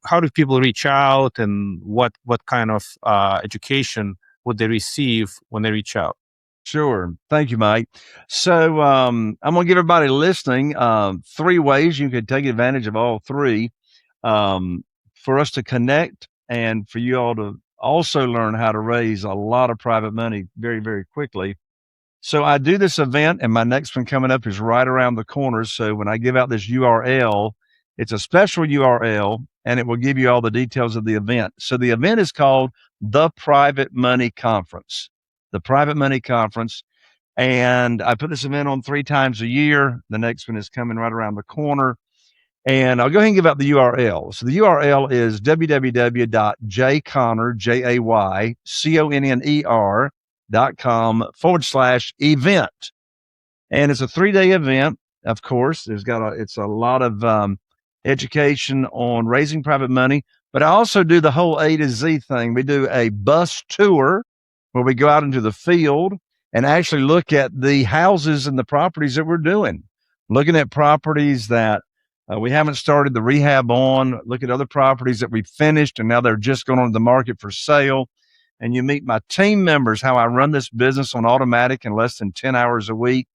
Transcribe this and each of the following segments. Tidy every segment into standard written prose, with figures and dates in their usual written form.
how do people reach out, and what kind of education would they receive when they reach out? Sure. Thank you, Mike. So I'm going to give everybody listening 3 ways you could take advantage of all three for us to connect and for you all to also learn how to raise a lot of private money very, very quickly. So I do this event, and my next one coming up is right around the corner. So when I give out this URL, it's a special URL, and it will give you all the details of the event. So the event is called the Private Money Conference. The Private Money Conference. And I put this event on 3 times a year. The next one is coming right around the corner. And I'll go ahead and give out the URL. So the URL is www.jayconner.com/event. And it's a 3-day event. Of course, it's a lot of education on raising private money, but I also do the whole A to Z thing. We do a bus tour where we go out into the field and actually look at the houses and the properties that we're doing, looking at properties that we haven't started the rehab on, look at other properties that we've finished and now they're just going on the market for sale. And you meet my team members, how I run this business on automatic in less than 10 hours a week.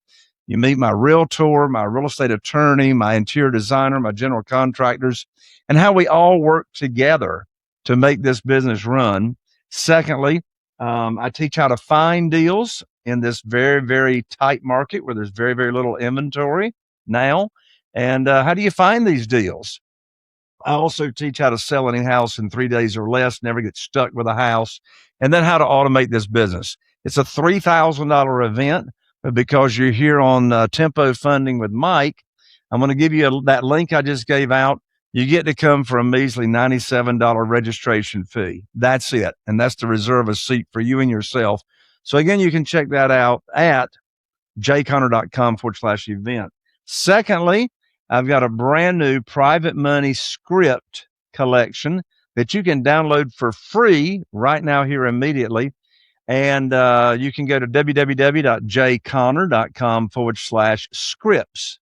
You meet my realtor, my real estate attorney, my interior designer, my general contractors, and how we all work together to make this business run. Secondly, I teach how to find deals in this very, very tight market where there's very, very little inventory now. And how do you find these deals? I also teach how to sell any house in 3 days or less, never get stuck with a house, and then how to automate this business. It's a $3,000 event, but because you're here on Tempo Funding with Mike, I'm going to give you that link I just gave out. You get to come for a measly $97 registration fee. That's it. And that's to reserve a seat for you and yourself. So again, you can check that out at jayconner.com/event. Secondly, I've got a brand new private money script collection that you can download for free right now here immediately. And you can go to www.jayconner.com/scripts,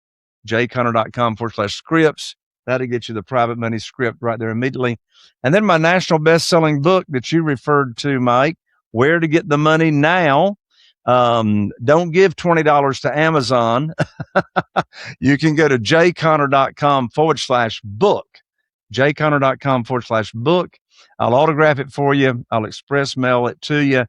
jayconner.com/scripts. That'll get you the private money script right there immediately. And then my national best-selling book that you referred to, Mike, Where to Get the Money Now. Don't give $20 to Amazon. You can go to jayconner.com/book, jayconner.com/book. I'll autograph it for you. I'll express mail it to you.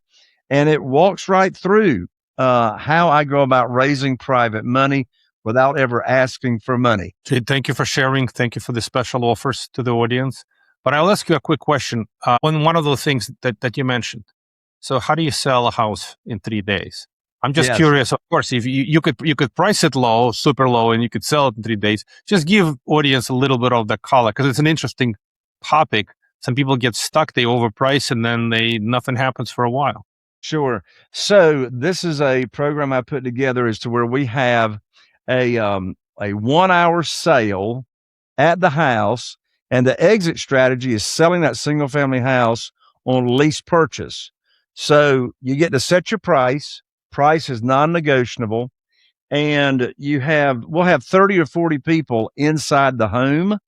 And it walks right through how I go about raising private money without ever asking for money. Okay, thank you for sharing. Thank you for the special offers to the audience. But I'll ask you a quick question on one of those things that you mentioned. So how do you sell a house in 3 days? I'm just curious. Of course, if you could price it low, super low, and you could sell it in 3 days. Just give audience a little bit of the color because it's an interesting topic. Some people get stuck, they overprice, and then nothing happens for a while. Sure. So this is a program I put together as to where we have a 1-hour sale at the house, and the exit strategy is selling that single family house on lease purchase. So you get to set your price. Price is non-negotiable, and we'll have 30 or 40 people inside the home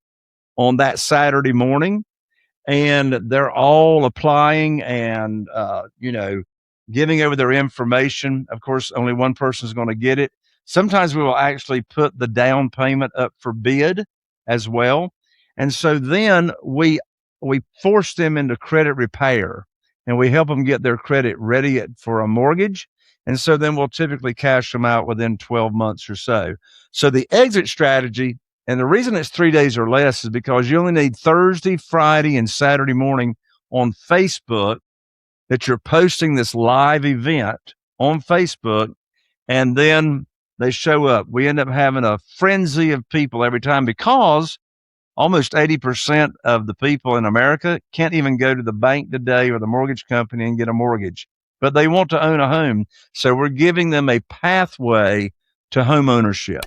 on that Saturday morning, and they're all applying and giving over their information. Of course, only one person is going to get it. Sometimes we will actually put the down payment up for bid as well. And so then we force them into credit repair, and we help them get their credit ready for a mortgage. And so then we'll typically cash them out within 12 months or so. So the exit strategy, and the reason it's 3 days or less is because you only need Thursday, Friday, and Saturday morning on Facebook that you're posting this live event on Facebook, and then they show up. We end up having a frenzy of people every time because almost 80% of the people in America can't even go to the bank today or the mortgage company and get a mortgage, but they want to own a home. So we're giving them a pathway to home ownership.